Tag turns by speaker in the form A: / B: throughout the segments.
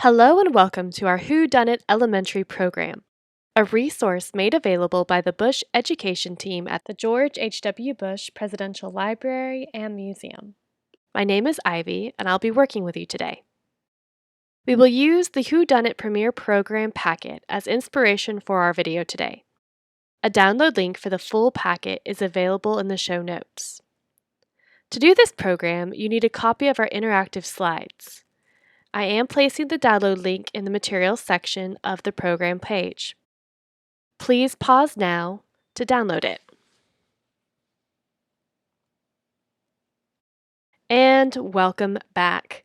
A: Hello and welcome to our Whodunit Elementary program, a resource made available by the Bush Education Team at the George H.W. Bush Presidential Library and Museum. My name is Ivy, and I'll be working with you today. We will use the Whodunit Premier Program packet as inspiration for our video today. A download link for the full packet is available in the show notes. To do this program, you need a copy of our interactive slides. I am placing the download link in the materials section of the program page. Please pause now to download it. And welcome back.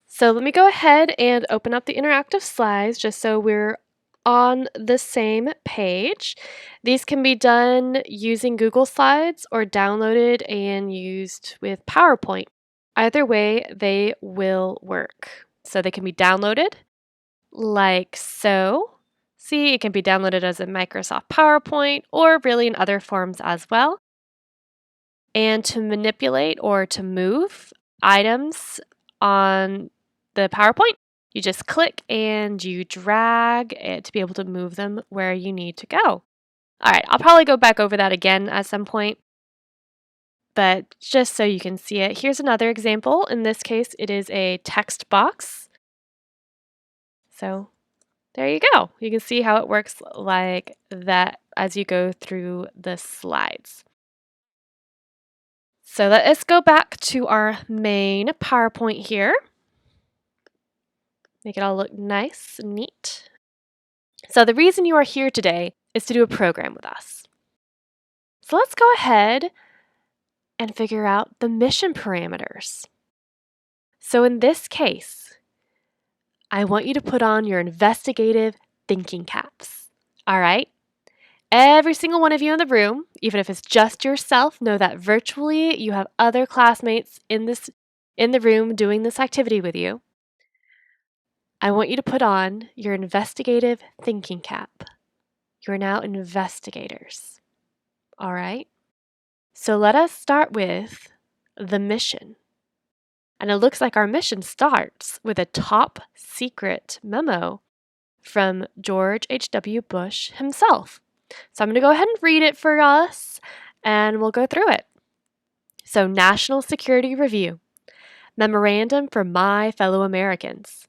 A: So let me go ahead and open up the interactive slides just so we're on the same page. These can be done using Google Slides or downloaded and used with PowerPoint. Either way, they will work. So they can be downloaded like so. See, it can be downloaded as a Microsoft PowerPoint or really in other forms as well. And to manipulate or to move items on the PowerPoint, you just click and you drag it to be able to move them where you need to go. All right, I'll probably go back over that again at some point, but just so you can see it, here's another example. In this case, it is a text box. So there you go. You can see how it works like that as you go through the slides. So let's go back to our main PowerPoint here. Make it all look nice and neat. So the reason you are here today is to do a program with us. So let's go ahead and figure out the mission parameters. So in this case, I want you to put on your investigative thinking caps. All right? Every single one of you in the room, even if it's just yourself, know that virtually you have other classmates in the room doing this activity with you. I want you to put on your investigative thinking cap. You're now investigators. All right? So let us start with the mission. And it looks like our mission starts with a top secret memo from George H.W. Bush himself. So I'm going to go ahead and read it for us, and we'll go through it. So, National Security Review. Memorandum for my fellow Americans.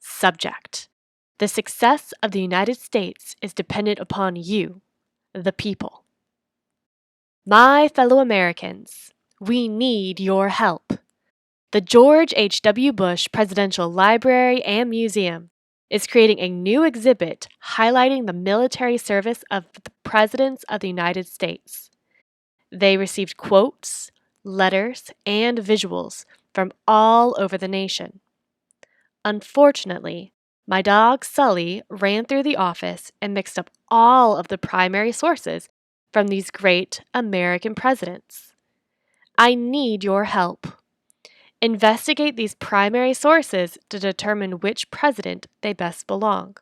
A: Subject. The success of the United States is dependent upon you, the people. My fellow Americans, we need your help. The George H.W. Bush Presidential Library and Museum is creating a new exhibit highlighting the military service of the presidents of the United States. They received quotes, letters, and visuals from all over the nation. Unfortunately, my dog Sully ran through the office and mixed up all of the primary sources from these great American presidents. I need your help. Investigate these primary sources to determine which president they best belong.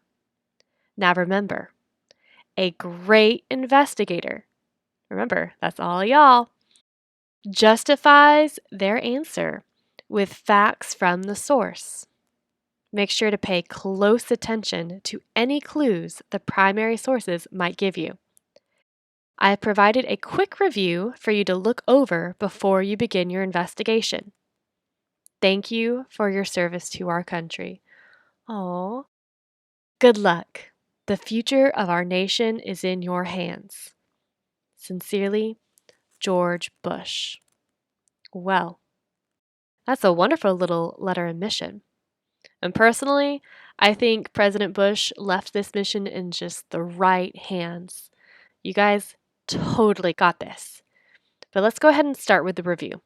A: Now remember, a great investigator, remember, that's all y'all, justifies their answer with facts from the source. Make sure to pay close attention to any clues the primary sources might give you. I have provided a quick review for you to look over before you begin your investigation. Thank you for your service to our country. Aww. Good luck. The future of our nation is in your hands. Sincerely, George Bush. Well, that's a wonderful little letter of mission. And personally, I think President Bush left this mission in just the right hands. You guys totally got this. But let's go ahead and start with the review.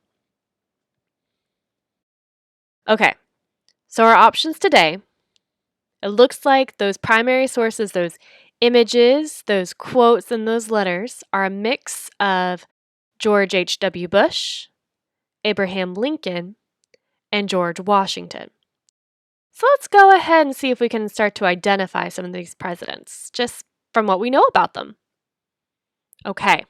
A: Okay, so our options today, it looks like those primary sources, those images, those quotes, and those letters are a mix of George H.W. Bush, Abraham Lincoln, and George Washington. So let's go ahead and see if we can start to identify some of these presidents, just from what we know about them. Okay,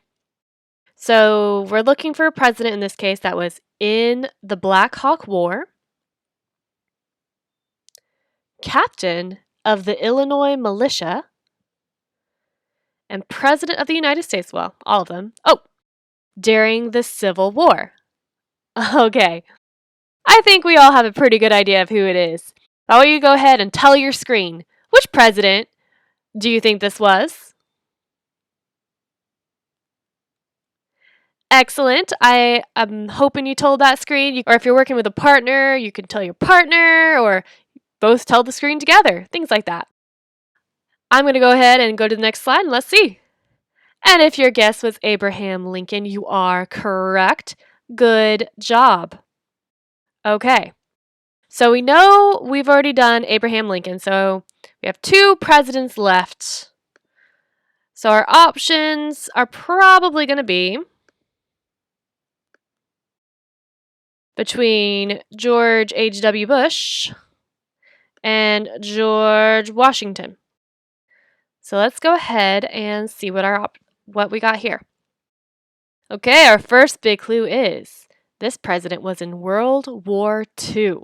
A: so we're looking for a president in this case that was in the Black Hawk War, captain of the Illinois militia, and President of the United States. Well, all of them. Oh, during the Civil War. Okay, I think we all have a pretty good idea of who it is. I want you to go ahead and tell your screen. Which president do you think this was? Excellent. I am hoping you told that screen. Or if you're working with a partner, you can tell your partner, or both tell the screen together. Things like that. I'm going to go ahead and go to the next slide and let's see. And if your guess was Abraham Lincoln, you are correct. Good job. Okay. So we know we've already done Abraham Lincoln. So we have 2 presidents left. So our options are probably going to be between George H.W. Bush and George Washington. So let's go ahead and see what we got here. Okay, our first big clue is this president was in World War II.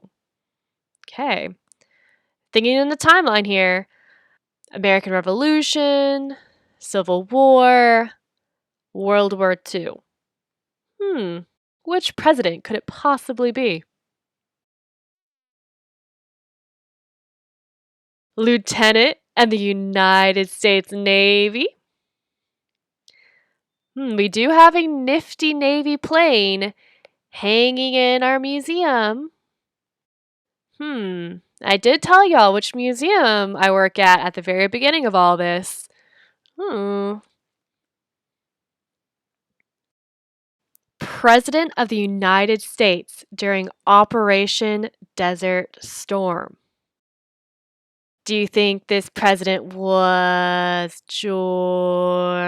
A: Okay. Thinking in the timeline here, American Revolution, Civil War, World War II. Which president could it possibly be? Lieutenant and the United States Navy. We do have a nifty Navy plane hanging in our museum. I did tell y'all which museum I work at the very beginning of all this. President of the United States during Operation Desert Storm. Do you think this president was George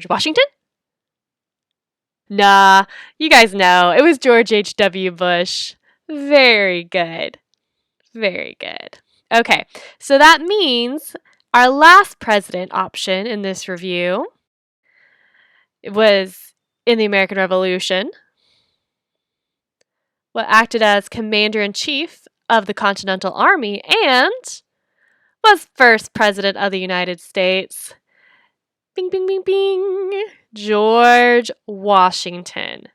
A: Washington? Nah, you guys know. It was George H.W. Bush. Very good. Very good. Okay, so that means our last president option in this review was in the American Revolution, what acted as commander-in-chief of the Continental Army and was first president of the United States. Bing, bing, bing, bing. George Washington.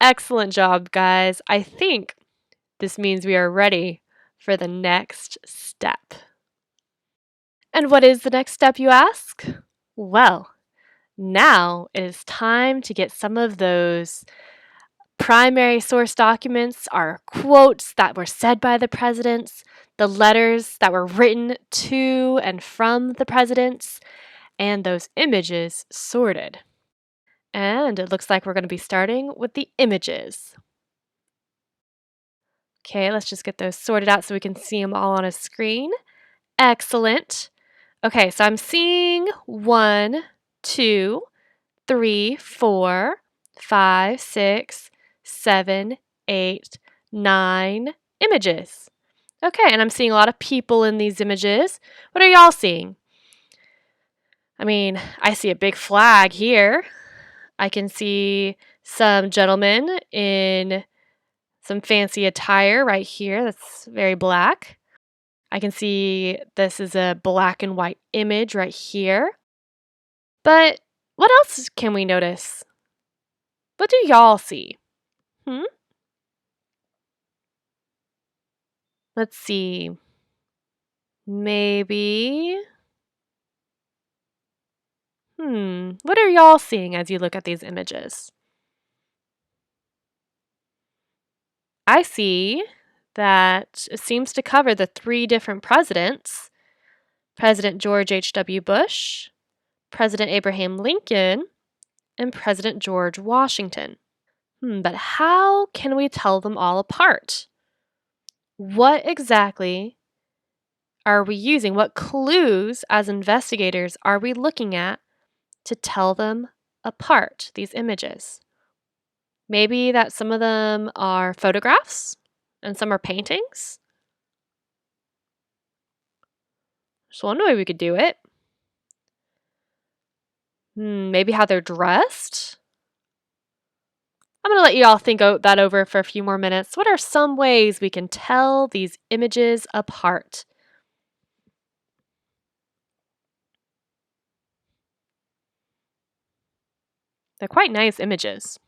A: Excellent job, guys. I think this means we are ready for the next step. And what is the next step, you ask? Well, now it is time to get some of those primary source documents, our quotes that were said by the presidents, the letters that were written to and from the presidents, and those images sorted. And it looks like we're going to be starting with the images. Okay, let's just get those sorted out so we can see them all on a screen. Excellent. Okay, so I'm seeing 1, 2, 3, 4, 5, 6, 7, 8, 9 images. Okay, and I'm seeing a lot of people in these images. What are y'all seeing? I mean, I see a big flag here. I can see some gentlemen in some fancy attire right here that's very black. I can see this is a black and white image right here. But what else can we notice? What do y'all see? Let's see. Maybe. What are y'all seeing as you look at these images? I see that it seems to cover the 3 different presidents: President George H.W. Bush, President Abraham Lincoln, and President George Washington. But how can we tell them all apart? What exactly are we using? What clues as investigators are we looking at to tell them apart, these images? Maybe that some of them are photographs and some are paintings? Just one way we could do it. Maybe how they're dressed? I'm going to let you all think that over for a few more minutes. What are some ways we can tell these images apart? They're quite nice images.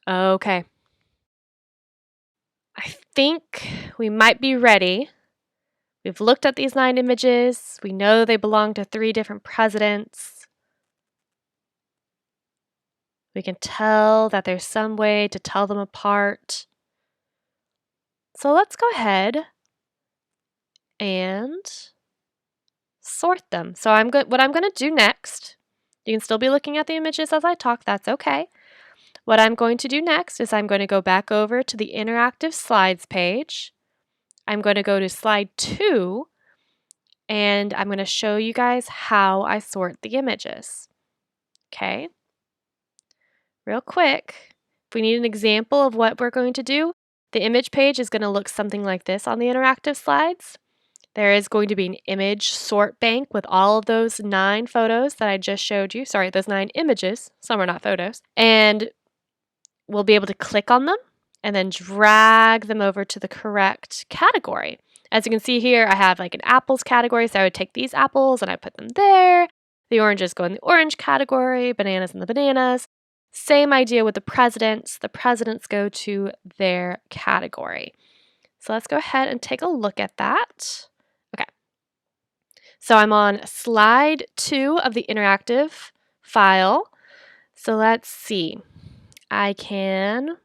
A: Okay. I think we might be ready. We've looked at these 9 images. We know they belong to 3 different presidents. We can tell that there's some way to tell them apart. So let's go ahead and sort them. So what I'm going to do next, you can still be looking at the images as I talk, that's okay. What I'm going to do next is I'm going to go back over to the interactive slides page. I'm going to go to slide 2, and I'm going to show you guys how I sort the images. Okay? Real quick, if we need an example of what we're going to do, the image page is going to look something like this on the interactive slides. There is going to be an image sort bank with all of those 9 photos that I just showed you. Sorry, those 9 images. Some are not photos. And we'll be able to click on them and then drag them over to the correct category. As you can see here, I have like an apples category, so I would take these apples and I put them there. The oranges go in the orange category, bananas in the bananas. Same idea with the presidents. The presidents go to their category. So let's go ahead and take a look at that. Okay. So I'm on slide 2 of the interactive file. So let's see. I can,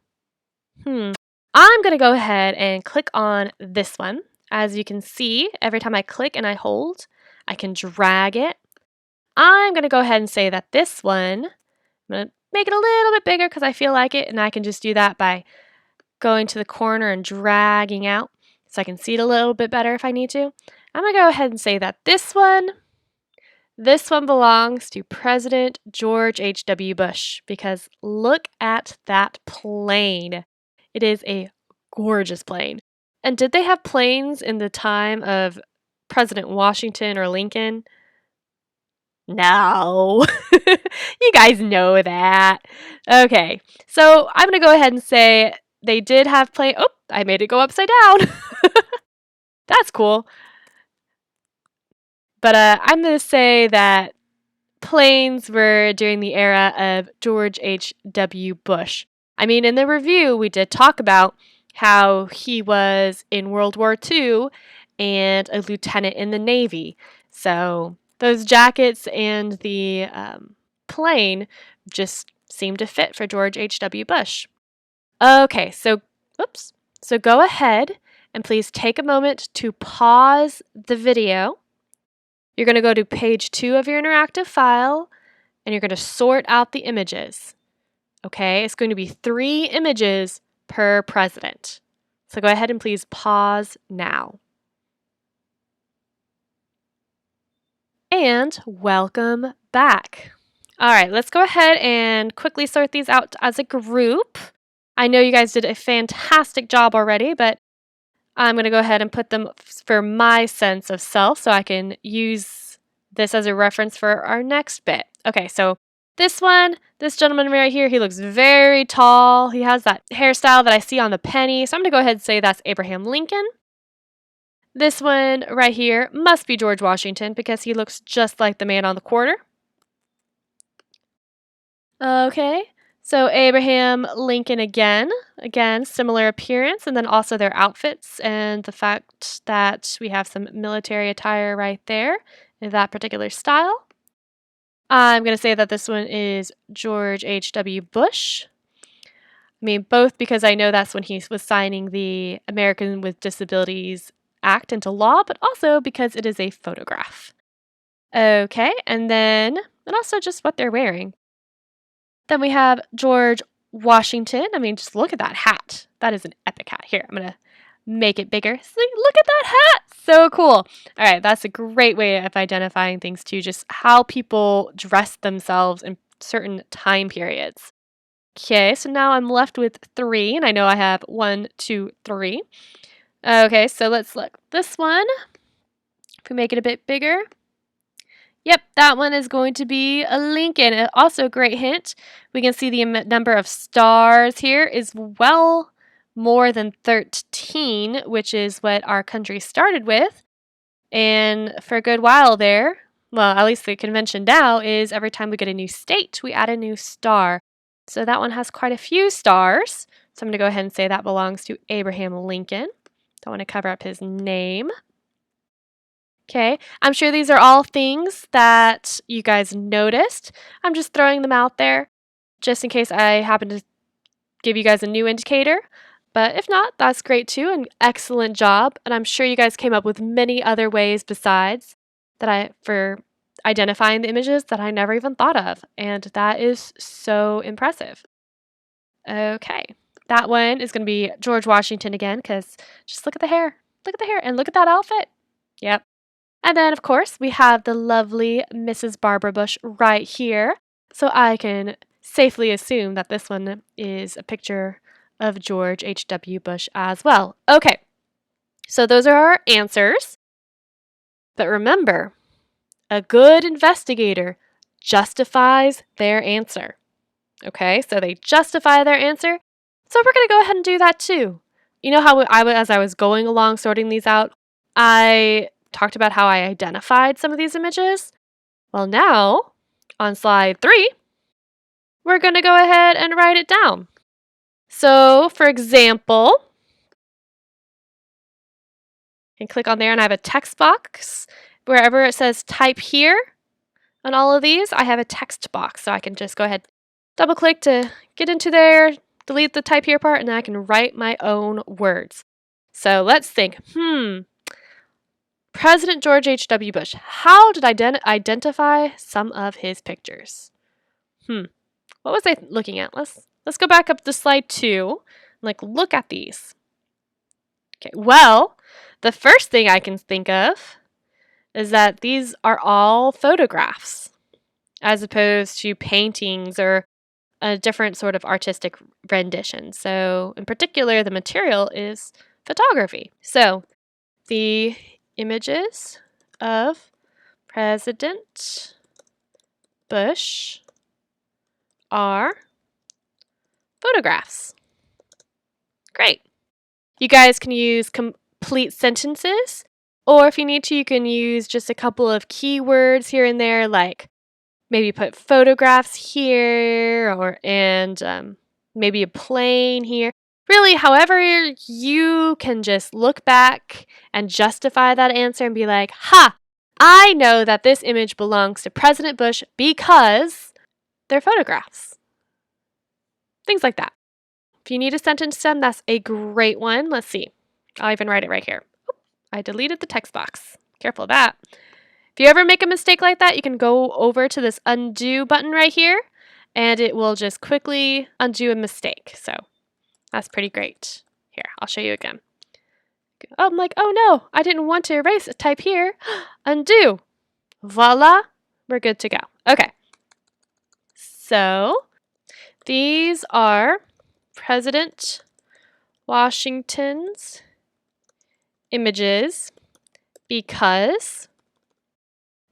A: I'm going to go ahead and click on this one. As you can see, every time I click and I hold, I can drag it. I'm going to go ahead and say that this one, I'm going to make it a little bit bigger because I feel like it, and I can just do that by going to the corner and dragging out so I can see it a little bit better if I need to. I'm going to go ahead and say that this one belongs to President George H.W. Bush because look at that plane. It is a gorgeous plane. And did they have planes in the time of President Washington or Lincoln? No. You guys know that. Okay, so I'm going to go ahead and say they did have Oh, I made it go upside down. That's cool. But I'm going to say that planes were during the era of George H.W. Bush. I mean, in the review, we did talk about how he was in World War II and a lieutenant in the Navy. So those jackets and the plane just seemed to fit for George H.W. Bush. Okay, so go ahead and please take a moment to pause the video. You're going to go to page 2 of your interactive file, and you're going to sort out the images. Okay, it's going to be 3 images per president. So go ahead and please pause now. And welcome back. All right, let's go ahead and quickly sort these out as a group. I know you guys did a fantastic job already, but I'm going to go ahead and put them for my sense of self so I can use this as a reference for our next bit. Okay, so this gentleman right here, he looks very tall. He has that hairstyle that I see on the penny. So I'm going to go ahead and say that's Abraham Lincoln. This one right here must be George Washington because he looks just like the man on the quarter. Okay, so Abraham Lincoln again, similar appearance, and then also their outfits and the fact that we have some military attire right there in that particular style. I'm going to say that this one is George H.W. Bush. I mean, both because I know that's when he was signing the American with Disabilities Act into law, but also because it is a photograph. Okay, and also just what they're wearing. Then we have George Washington. I mean, just look at that hat. That is an epic hat. Here, I'm going to make it bigger. See, look at that hat. So cool. All right, that's a great way of identifying things too, just how people dress themselves in certain time periods. Okay, so now I'm left with 3, and I know I have 1, 2, 3. Okay, so let's look. This one, if we make it a bit bigger, Yep, that one is going to be a Lincoln. Also, great hint. We can see the number of stars here is well more than 13, which is what our country started with. And for a good while there, well, at least the convention now is every time we get a new state, we add a new star. So that one has quite a few stars. So I'm going to go ahead and say that belongs to Abraham Lincoln. Don't want to cover up his name. Okay, I'm sure these are all things that you guys noticed. I'm just throwing them out there just in case I happen to give you guys a new indicator. But if not, that's great too. An excellent job. And I'm sure you guys came up with many other ways besides for identifying the images that I never even thought of. And that is so impressive. Okay, that one is going to be George Washington again because just look at the hair. Look at the hair and look at that outfit. Yep. And then, of course, we have the lovely Mrs. Barbara Bush right here. So I can safely assume that this one is a picture of George H.W. Bush as well. Okay, so those are our answers. But remember, a good investigator justifies their answer. Okay, so they justify their answer. So we're going to go ahead and do that too. You know how as I was going along sorting these out, I talked about how I identified some of these images. Well, now on slide 3, we're going to go ahead and write it down. So, for example, and click on there and I have a text box. Wherever it says type here on all of these, I have a text box. So I can just go ahead, double click to get into there, delete the type here part, and then I can write my own words. So let's think, President George H.W. Bush, how did I identify some of his pictures? What was I looking at? Let's go back up to slide 2. Look at these. Okay, well, the first thing I can think of is that these are all photographs as opposed to paintings or a different sort of artistic rendition. So, in particular, the material is photography. So, the images of President Bush are photographs. Great. You guys can use complete sentences, or if you need to, you can use just a couple of keywords here and there, like maybe put photographs here and maybe a plane here. Really, however you can just look back and justify that answer and be like, ha, I know that this image belongs to President Bush because they're photographs. Things like that. If you need a sentence stem, that's a great one. Let's see. I'll even write it right here. Oop, I deleted the text box. Careful of that. If you ever make a mistake like that, you can go over to this undo button right here, and it will just quickly undo a mistake. So that's pretty great. Here, I'll show you again. Oh, I'm like, oh no, I didn't want to erase. Type here, undo. Voila, we're good to go. Okay. So these are President Washington's images because.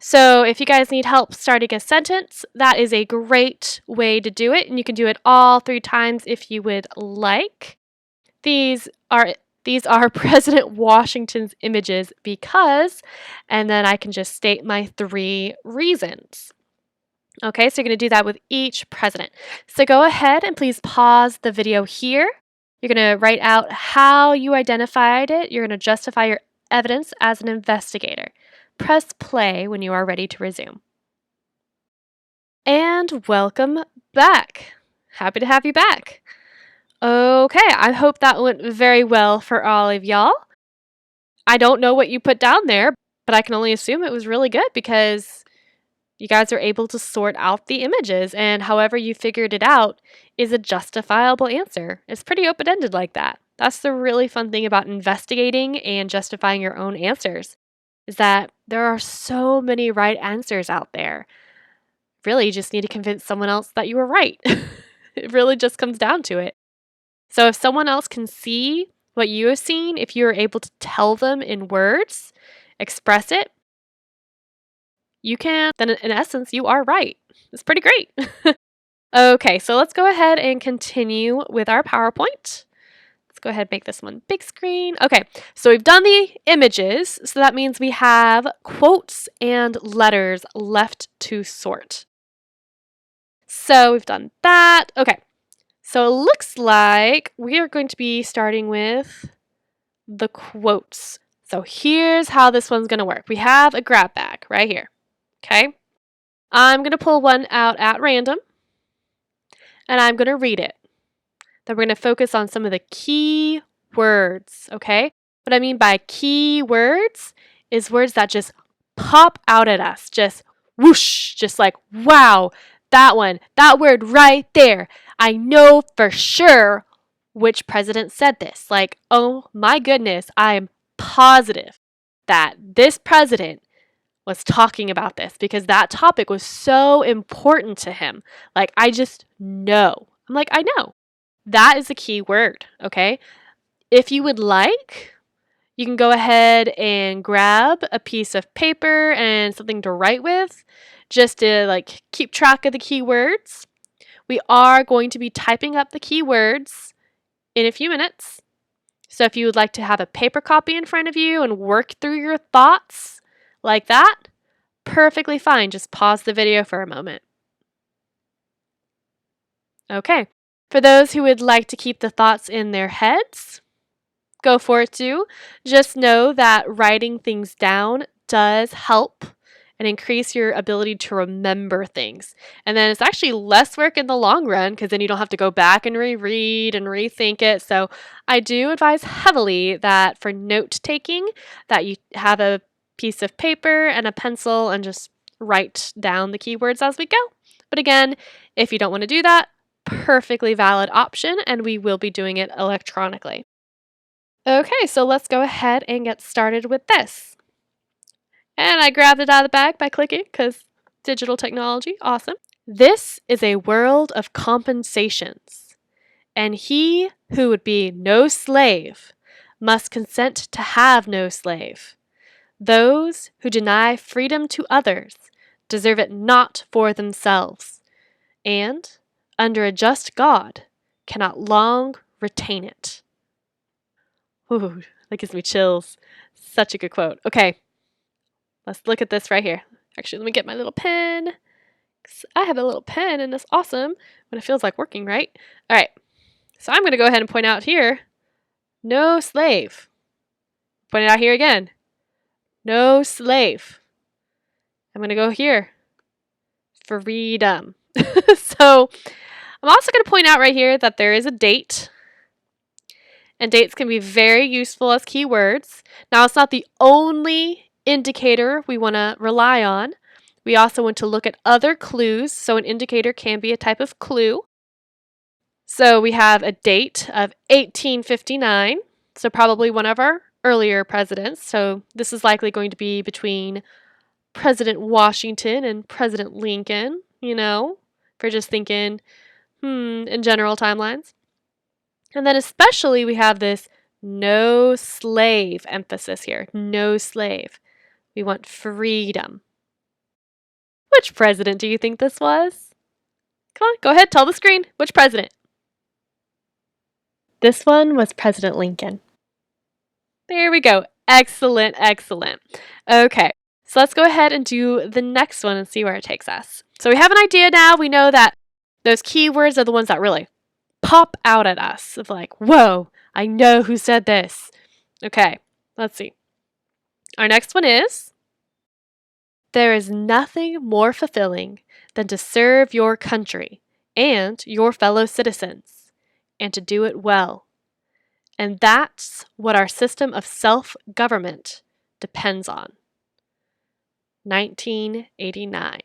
A: So if you guys need help starting a sentence, that is a great way to do it, and you can do it all 3 times if you would like. These are President Washington's images because, and then I can just state my 3 reasons. Okay, so you're going to do that with each president. So go ahead and please pause the video here. You're going to write out how you identified it. You're going to justify your evidence as an investigator. Press play when you are ready to resume. And welcome back. Happy to have you back. Okay, I hope that went very well for all of y'all. I don't know what you put down there, but I can only assume it was really good because you guys are able to sort out the images, and however you figured it out is a justifiable answer. It's pretty open-ended like that. That's the really fun thing about investigating and justifying your own answers, is that there are so many right answers out there. Really, you just need to convince someone else that you were right. It really just comes down to it. So if someone else can see what you have seen, if you are able to tell them in words, express it, you can, then in essence, you are right. It's pretty great. Okay, so let's go ahead and continue with our PowerPoint. Let's go ahead and make this one big screen. Okay, so we've done the images, so that means we have quotes and letters left to sort. So we've done that. Okay, so it looks like we are going to be starting with the quotes. So here's how this one's going to work. We have a grab bag right here. Okay, I'm going to pull one out at random, and I'm going to read it. Then we're going to focus on some of the key words, okay? What I mean by key words is words that just pop out at us, just whoosh, just like, wow, that one, that word right there. I know for sure which president said this. Like, oh my goodness, I'm positive that this president was talking about this because that topic was so important to him. Like, I just know. I'm like, I know. That is a key word, okay? If you would like, you can go ahead and grab a piece of paper and something to write with just to like keep track of the keywords. We are going to be typing up the keywords in a few minutes. So if you would like to have a paper copy in front of you and work through your thoughts like that, perfectly fine. Just pause the video for a moment. Okay. For those who would like to keep the thoughts in their heads, go for it too. Just know that writing things down does help and increase your ability to remember things. And then it's actually less work in the long run because then you don't have to go back and reread and rethink it. So I do advise heavily that for note taking that you have a piece of paper and a pencil and just write down the keywords as we go. But again, if you don't want to do that, perfectly valid option, and we will be doing it electronically. Okay, so let's go ahead and get started with this. And I grabbed it out of the bag by clicking because digital technology, awesome. This is a world of compensations, and he who would be no slave must consent to have no slave. Those who deny freedom to others deserve it not for themselves, and, under a just God, cannot long retain it. Ooh, that gives me chills. Such a good quote. Okay, let's look at this right here. Actually, let me get my little pen. I have a little pen and it's awesome when it feels like working, right? All right, so I'm going to go ahead and point out here, no slave. Point it out here again, no slave. I'm going to go here, freedom. So I'm also going to point out right here that there is a date. And dates can be very useful as keywords. Now, it's not the only indicator we want to rely on. We also want to look at other clues. So an indicator can be a type of clue. So we have a date of 1859. So probably one of our earlier presidents. So this is likely going to be between President Washington and President Lincoln, you know, if we're just thinking, in general timelines. And then especially we have this no slave emphasis here. No slave. We want freedom. Which president do you think this was? Come on, go ahead, tell the screen. Which president? This one was President Lincoln. There we go. Excellent, excellent. Okay, so let's go ahead and do the next one and see where it takes us. So we have an idea now. We know that those keywords are the ones that really pop out at us of like, whoa, I know who said this. Okay, let's see. Our next one is, there is nothing more fulfilling than to serve your country and your fellow citizens, and to do it well. And that's what our system of self-government depends on. 1989.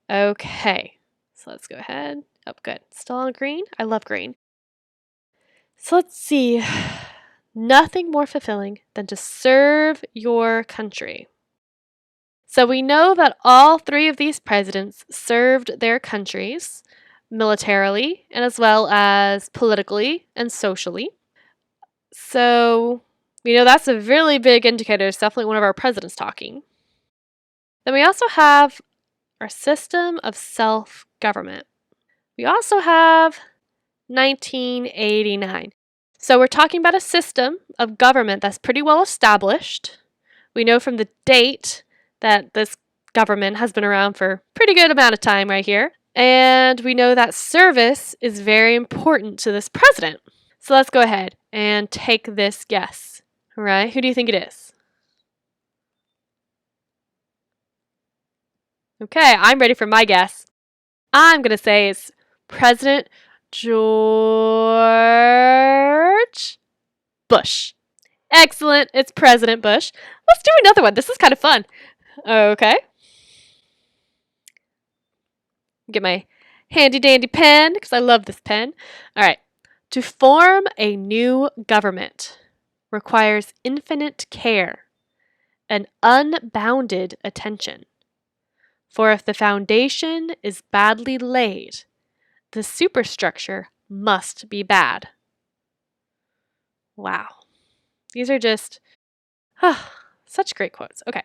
A: Okay, so let's go ahead. Oh, good. Still on green? I love green. So let's see. Nothing more fulfilling than to serve your country. So we know that all three of these presidents served their countries militarily and as well as politically and socially. So we know that's a really big indicator. It's definitely one of our presidents talking. Then we also have our system of self-government. We also have 1989. So we're talking about a system of government that's pretty well established. We know from the date that this government has been around for a pretty good amount of time right here. And we know that service is very important to this president. So let's go ahead and take this guess. All right, who do you think it is? Okay, I'm ready for my guess. I'm going to say it's President George Bush. Excellent. It's President Bush. Let's do another one. This is kind of fun. Okay. Get my handy dandy pen because I love this pen. All right. To form a new government requires infinite care and unbounded attention. For if the foundation is badly laid, the superstructure must be bad. Wow. These are just such great quotes. Okay.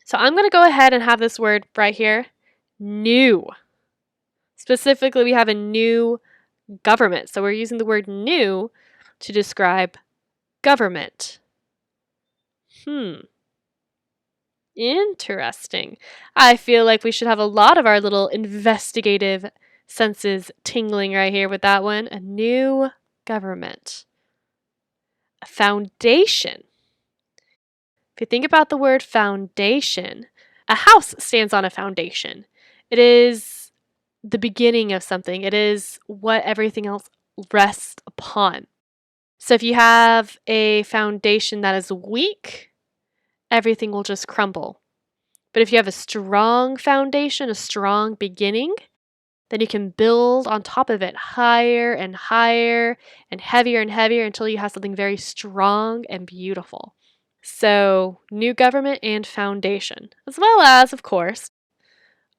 A: So I'm going to go ahead and have this word right here, new. Specifically, we have a new government. So we're using the word new to describe government. Interesting. I feel like we should have a lot of our little investigative senses tingling right here with that one. A new government. A foundation. If you think about the word foundation, a house stands on a foundation. It is the beginning of something. It is what everything else rests upon. So if you have a foundation that is weak, everything will just crumble. But if you have a strong foundation, a strong beginning, then you can build on top of it higher and higher and heavier until you have something very strong and beautiful. So, new government and foundation, as well as, of course,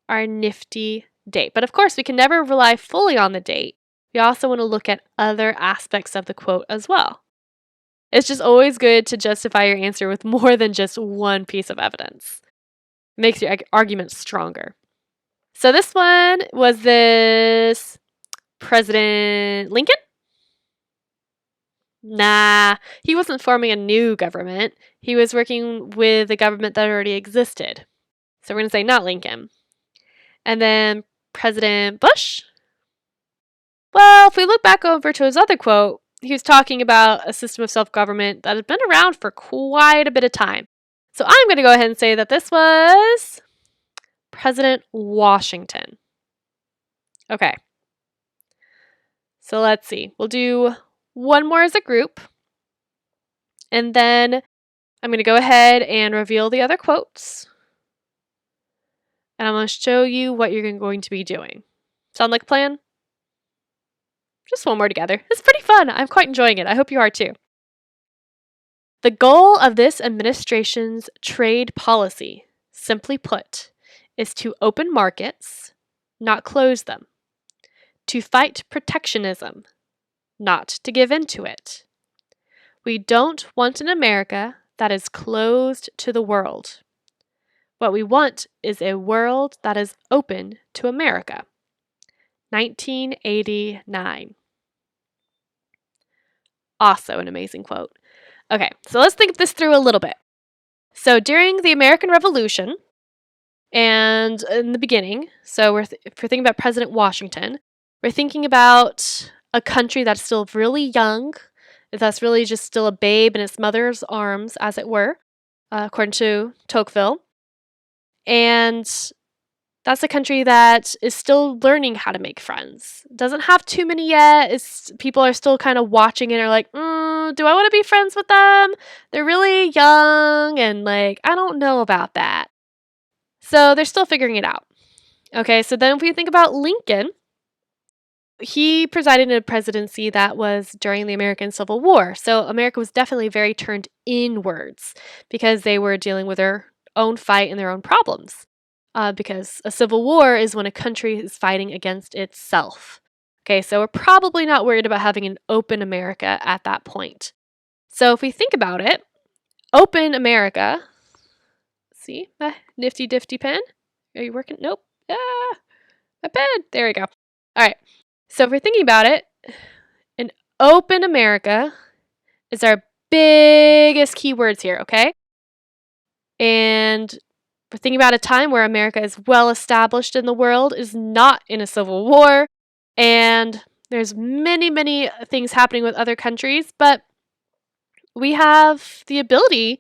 A: our nifty date. But of course, we can never rely fully on the date. We also want to look at other aspects of the quote as well. It's just always good to justify your answer with more than just one piece of evidence. It makes your argument stronger. So this one, was this President Lincoln? Nah, he wasn't forming a new government. He was working with a government that already existed. So we're going to say not Lincoln. And then President Bush? Well, if we look back over to his other quote, he was talking about a system of self-government that had been around for quite a bit of time. So I'm going to go ahead and say that this was President Washington. Okay. So let's see. We'll do one more as a group. And then I'm going to go ahead and reveal the other quotes. And I'm going to show you what you're going to be doing. Sound like a plan? Just one more together. It's pretty fun. I'm quite enjoying it. I hope you are too. The goal of this administration's trade policy, simply put, is to open markets, not close them. To fight protectionism, not to give in to it. We don't want an America that is closed to the world. What we want is a world that is open to America. 1989. Also an amazing quote. Okay, so let's think this through a little bit. So during the American Revolution, and in the beginning, so if we're thinking about President Washington, we're thinking about a country that's still really young, that's really just still a babe in its mother's arms, as it were, according to Tocqueville. And that's a country that is still learning how to make friends. Doesn't have too many yet. People are still kind of watching it and are like, do I want to be friends with them? They're really young and I don't know about that. So they're still figuring it out. Okay, so then if we think about Lincoln, he presided in a presidency that was during the American Civil War. So America was definitely very turned inwards because they were dealing with their own fight and their own problems. Because a civil war is when a country is fighting against itself. Okay, so we're probably not worried about having an open America at that point. So if we think about it, open America, see my nifty difty pen. Are you working? Nope. Ah, my pen. There we go. All right. So if we're thinking about it, an open America is our biggest keywords here, okay? And we're thinking about a time where America is well established in the world, is not in a civil war, and there's many, many things happening with other countries, but we have the ability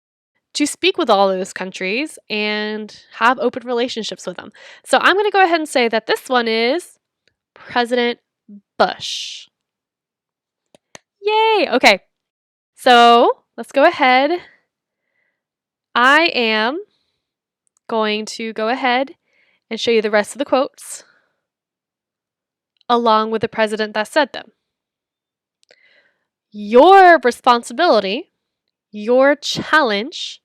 A: to speak with all those countries and have open relationships with them. So I'm going to go ahead and say that this one is President Bush. Yay! Okay, so let's go ahead. I am going to go ahead and show you the rest of the quotes along with the president that said them. Your responsibility, your challenge,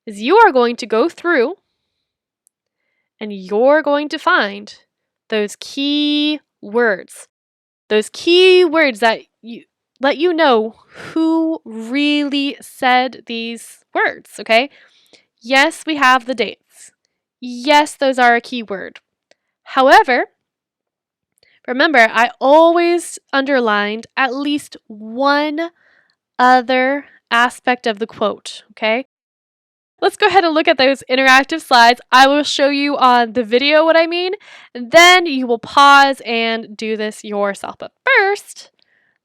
A: is you are going to go through and you're going to find those key words. Those key words that let you know who really said these words, okay? Yes, we have the dates. Yes, those are a key word. However, remember, I always underlined at least one other aspect of the quote, okay? Let's go ahead and look at those interactive slides. I will show you on the video what I mean, and then you will pause and do this yourself. But first,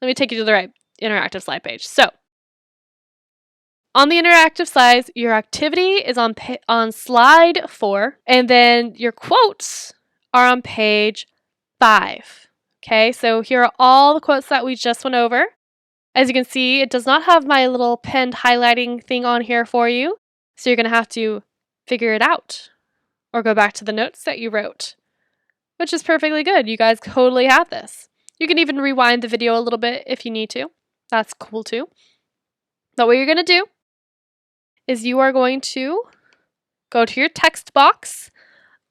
A: let me take you to the right interactive slide page. So, on the interactive slides, your activity is on slide 4, and then your quotes are on page 5. Okay, so here are all the quotes that we just went over. As you can see, it does not have my little penned highlighting thing on here for you, so you're going to have to figure it out or go back to the notes that you wrote, which is perfectly good. You guys totally have this. You can even rewind the video a little bit if you need to. That's cool too. But what you're going to do is you are going to go to your text box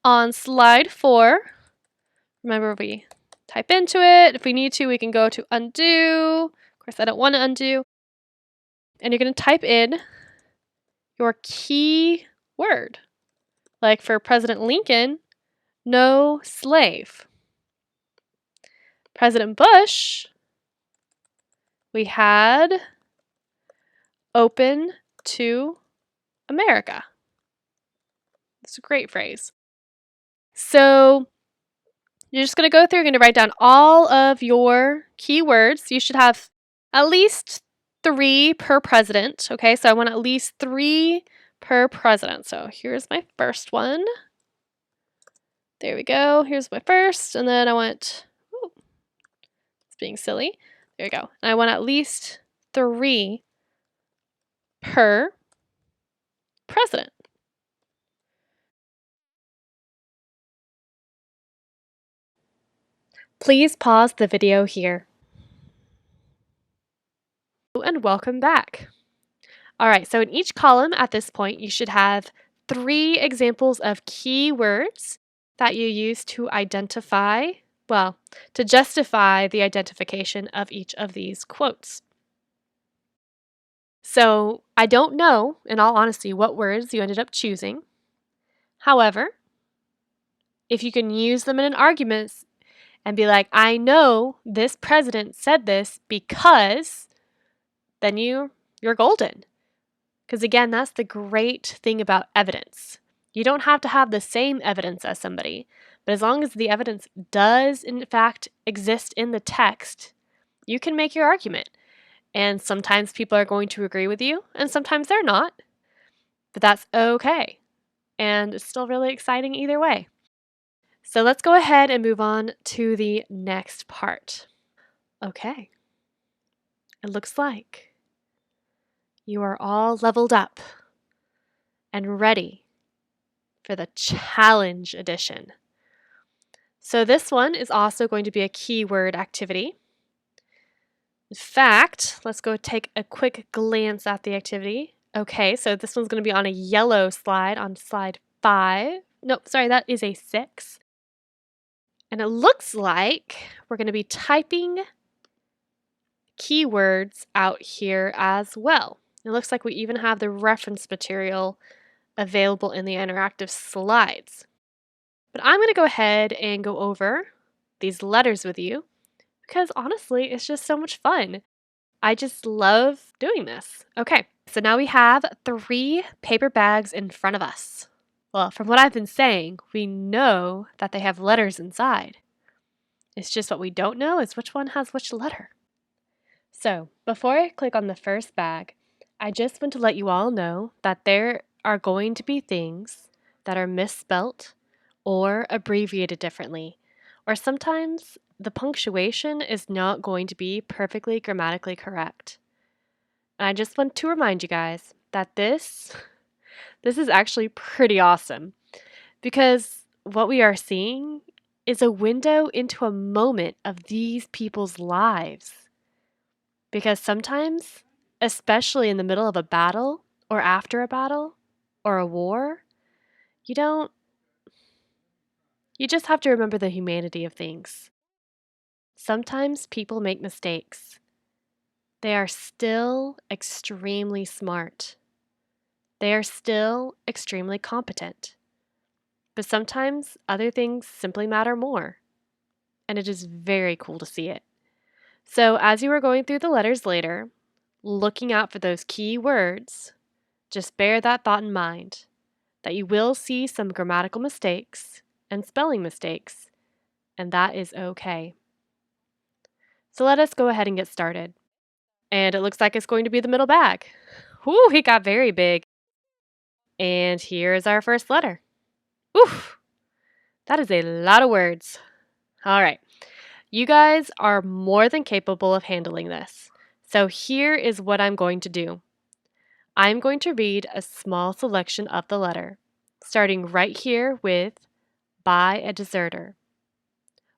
A: on slide 4. Remember, we type into it. If we need to, we can go to undo. Of course, I don't want to undo. And you're going to type in your key word. Like for President Lincoln, no slave. President Bush, we had open to America. It's a great phrase. So you're just going to go through, you're going to write down all of your keywords. You should have at least 3 per president. Okay, so I want at least 3 per president. So here's my first one. There we go. Here's my first. And then I want, oh, it's being silly. There we go. And I want at least 3 per president. Please pause the video here. And welcome back. All right, so in each column at this point, you should have 3 examples of keywords that you use to identify, well, to justify the identification of each of these quotes. So I don't know, in all honesty, what words you ended up choosing. However, if you can use them in an argument and be like, I know this president said this because, then you're golden. Because again, that's the great thing about evidence. You don't have to have the same evidence as somebody, but as long as the evidence does in fact exist in the text, you can make your argument. And sometimes people are going to agree with you, and sometimes they're not. But that's okay. And it's still really exciting either way. So let's go ahead and move on to the next part. Okay. It looks like you are all leveled up and ready for the challenge edition. So this one is also going to be a keyword activity. In fact, let's go take a quick glance at the activity. Okay, so this one's going to be on a yellow slide, on slide 5. Nope, sorry, that is a 6. And it looks like we're going to be typing keywords out here as well. It looks like we even have the reference material available in the interactive slides. But I'm going to go ahead and go over these letters with you because honestly, it's just so much fun. I just love doing this. Okay, so now we have 3 paper bags in front of us. Well, from what I've been saying, we know that they have letters inside. It's just what we don't know is which one has which letter. So, before I click on the first bag, I just want to let you all know that there are going to be things that are misspelt or abbreviated differently, or sometimes the punctuation is not going to be perfectly grammatically correct. And I just want to remind you guys that this is actually pretty awesome because what we are seeing is a window into a moment of these people's lives. Because sometimes, especially in the middle of a battle or after a battle or a war, you just have to remember the humanity of things. Sometimes people make mistakes. They are still extremely smart. They are still extremely competent. But sometimes other things simply matter more. And it is very cool to see it. So as you are going through the letters later, looking out for those key words, just bear that thought in mind, that you will see some grammatical mistakes and spelling mistakes, and that is okay. So let us go ahead and get started. And it looks like it's going to be the middle bag. Whew, he got very big. And here is our first letter. Oof, that is a lot of words. All right, you guys are more than capable of handling this. So here is what I'm going to do. I'm going to read a small selection of the letter, starting right here with by a deserter.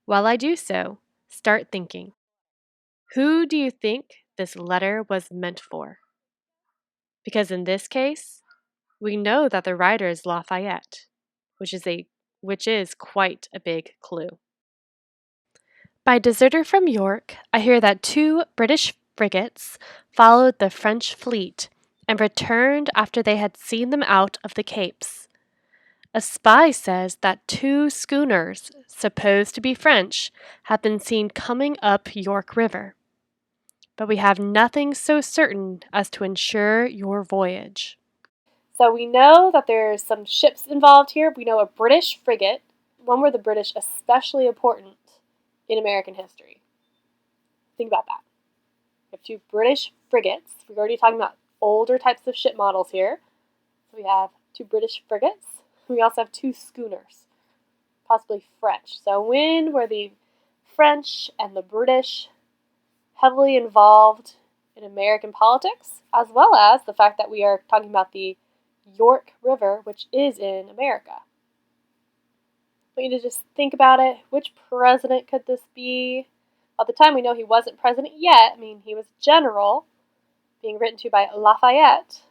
A: While I do so, start thinking. Who do you think this letter was meant for? Because in this case, we know that the writer is Lafayette, which is quite a big clue. By deserter from York, I hear that 2 British frigates followed the French fleet and returned after they had seen them out of the Capes. A spy says that 2 schooners, supposed to be French, have been seen coming up York River. But we have nothing so certain as to ensure your voyage. So we know that there's some ships involved here. We know a British frigate. When were the British especially important in American history? Think about that. We have 2 British frigates. We're already talking about older types of ship models here. So we have 2 British frigates. We also have 2 schooners, possibly French. So when were the French and the British heavily involved in American politics, as well as the fact that we are talking about the York River, which is in America? I want you to just think about it. Which president could this be? At the time, we know he wasn't president yet. I mean, he was general, being written to by Lafayette.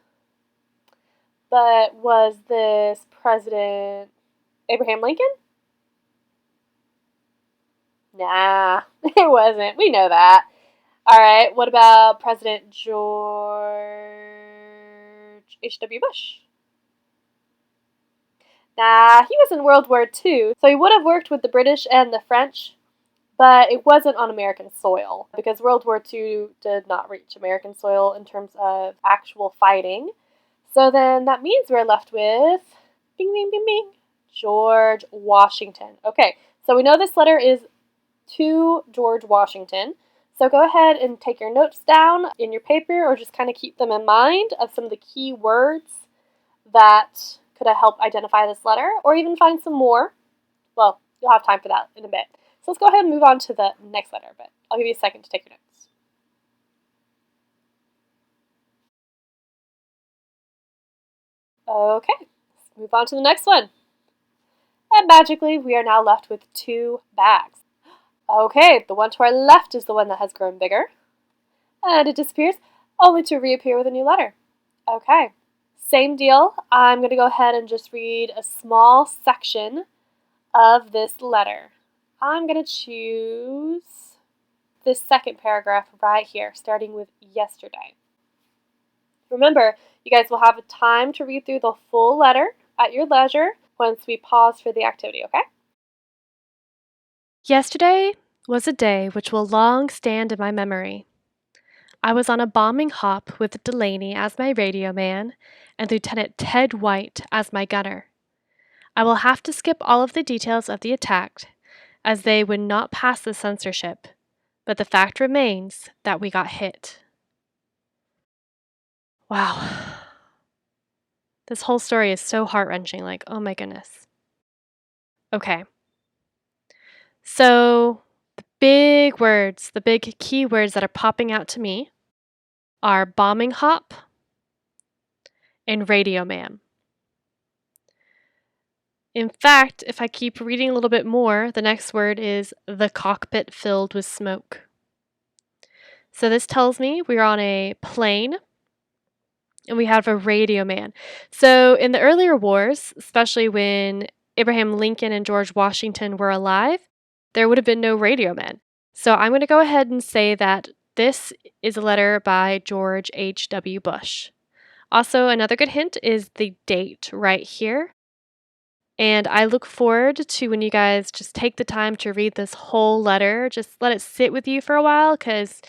A: But was this President Abraham Lincoln? Nah, it wasn't. We know that. All right, what about President George H.W. Bush? Nah, he was in World War II, so he would have worked with the British and the French, but it wasn't on American soil because World War II did not reach American soil in terms of actual fighting. So then that means we're left with, bing, bing, bing, bing, George Washington. Okay, so we know this letter is to George Washington. So go ahead and take your notes down in your paper or just kind of keep them in mind of some of the key words that could help identify this letter, or even find some more. Well, you'll have time for that in a bit. So let's go ahead and move on to the next letter, but I'll give you a second to take your notes. Okay, let's move on to the next one. And magically, we are now left with 2 bags. Okay, the one to our left is the one that has grown bigger. And it disappears, only to reappear with a new letter. Okay, same deal. I'm going to go ahead and just read a small section of this letter. I'm going to choose this second paragraph right here, starting with yesterday. Remember, you guys will have time to read through the full letter at your leisure once we pause for the activity, okay? Yesterday was a day which will long stand in my memory. I was on a bombing hop with Delaney as my radio man and Lieutenant Ted White as my gunner. I will have to skip all of the details of the attack, as they would not pass the censorship, but the fact remains that we got hit. Wow. This whole story is so heart-wrenching, like, oh my goodness. Okay. So, the big words, the big key words that are popping out to me are bombing hop and radio man. In fact, if I keep reading a little bit more, the next word is the cockpit filled with smoke. So this tells me we're on a plane and we have a radio man. So in the earlier wars, especially when Abraham Lincoln and George Washington were alive, there would have been no radio men. So I'm going to go ahead and say that this is a letter by George H.W. Bush. Also, another good hint is the date right here. And I look forward to when you guys just take the time to read this whole letter. Just let it sit with you for a while because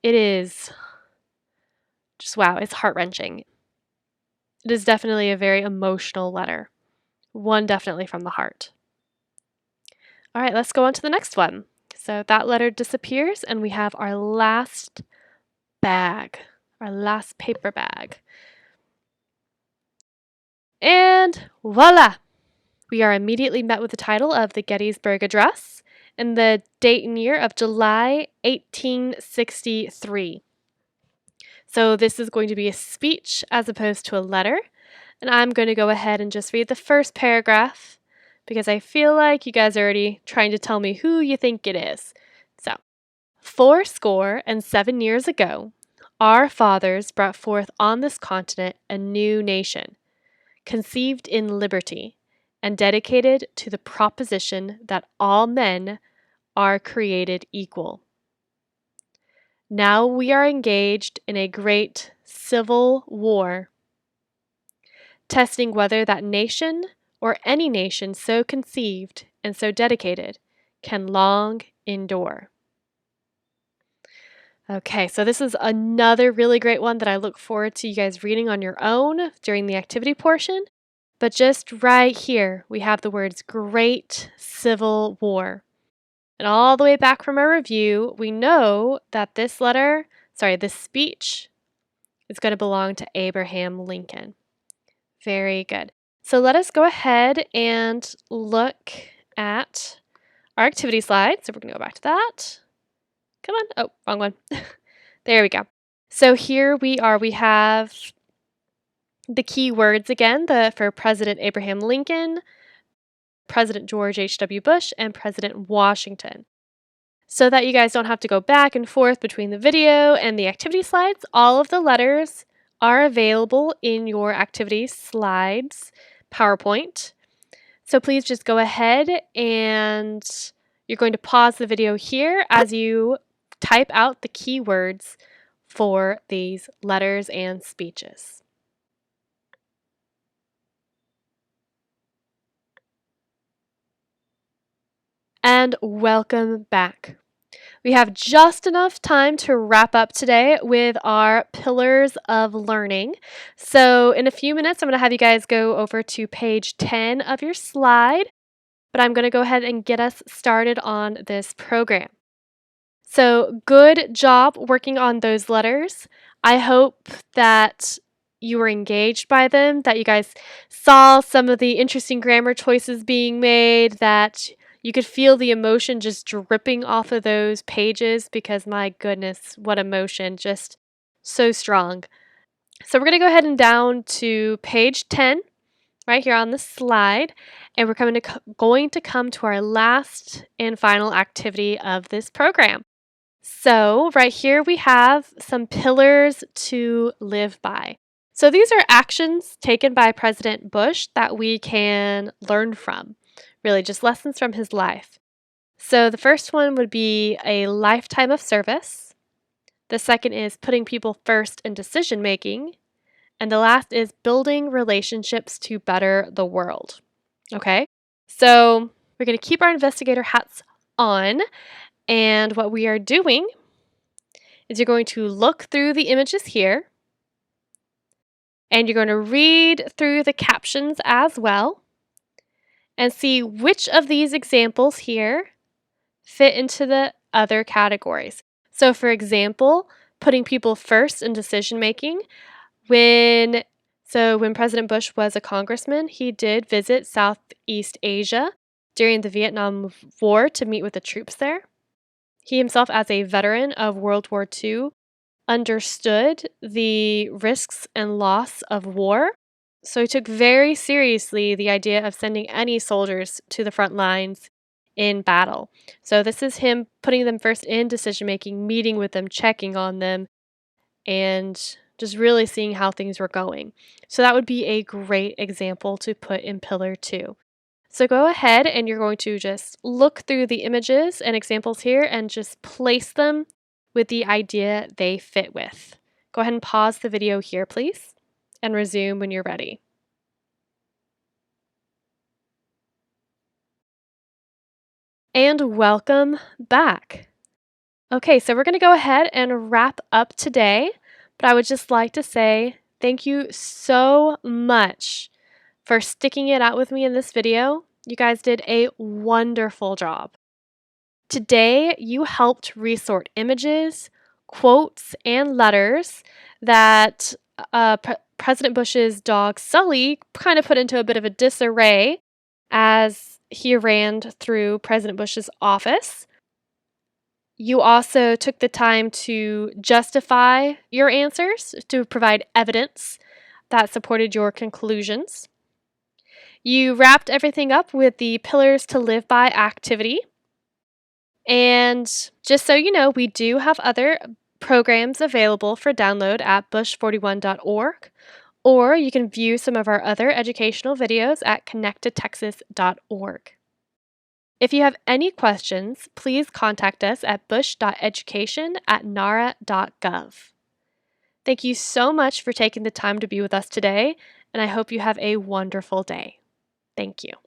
A: it is just wow, it's heart-wrenching. It is definitely a very emotional letter. One definitely from the heart. All right, let's go on to the next one. So that letter disappears and we have our last bag, our last paper bag. And voila! We are immediately met with the title of the Gettysburg Address and the date and year of July 1863. So this is going to be a speech as opposed to a letter, and I'm going to go ahead and just read the first paragraph because I feel like you guys are already trying to tell me who you think it is. So, 7 years ago, our fathers brought forth on this continent a new nation, conceived in liberty, and dedicated to the proposition that all men are created equal. Now we are engaged in a great civil war, testing whether that nation or any nation so conceived and so dedicated can long endure. Okay, so this is another really great one that I look forward to you guys reading on your own during the activity portion. But just right here, we have the words Great Civil War. And all the way back from our review, we know that this speech is going to belong to Abraham Lincoln. Very good. So let us go ahead and look at our activity slide. So we're going to go back to that. Come on. Oh, wrong one. There we go. So here we are. We have the key words again, for President Abraham Lincoln, President George H.W. Bush, and President Washington. So that you guys don't have to go back and forth between the video and the activity slides, all of the letters are available in your activity slides PowerPoint. So please just go ahead and you're going to pause the video here as you type out the keywords for these letters and speeches. And welcome back. We have just enough time to wrap up today with our pillars of learning. So in a few minutes, I'm going to have you guys go over to page 10 of your slide, but I'm going to go ahead and get us started on this program. So good job working on those letters. I hope that you were engaged by them, that you guys saw some of the interesting grammar choices being made, that you could feel the emotion just dripping off of those pages because my goodness, what emotion, just so strong. So we're going to go ahead and down to page 10 right here on the slide, and we're going to come to our last and final activity of this program. So right here we have some pillars to live by. So these are actions taken by President Bush that we can learn from, really just lessons from his life. So the first one would be a lifetime of service. The second is putting people first in decision making. And the last is building relationships to better the world. Okay, so we're going to keep our investigator hats on, and what we are doing is you're going to look through the images here, and you're going to read through the captions as well, and see which of these examples here fit into the other categories. So for example, putting people first in decision making. When President Bush was a congressman, he did visit Southeast Asia during the Vietnam War to meet with the troops there. He himself, as a veteran of World War II, understood the risks and loss of war. So he took very seriously the idea of sending any soldiers to the front lines in battle. So this is him putting them first in decision making, meeting with them, checking on them, and just really seeing how things were going. So that would be a great example to put in Pillar 2. So go ahead and you're going to just look through the images and examples here and just place them with the idea they fit with. Go ahead and pause the video here, please, and resume when you're ready. And welcome back. Okay, so we're going to go ahead and wrap up today, but I would just like to say thank you so much for sticking it out with me in this video. You guys did a wonderful job. Today, you helped resort images, quotes, and letters that President Bush's dog Sully kind of put into a bit of a disarray as he ran through President Bush's office. You also took the time to justify your answers, to provide evidence that supported your conclusions. You wrapped everything up with the Pillars to Live By activity. And just so you know, we do have other programs available for download at bush41.org, or you can view some of our other educational videos at connecttotexas.org. If you have any questions, please contact us at bush.education@nara.gov. Thank you so much for taking the time to be with us today, and I hope you have a wonderful day. Thank you.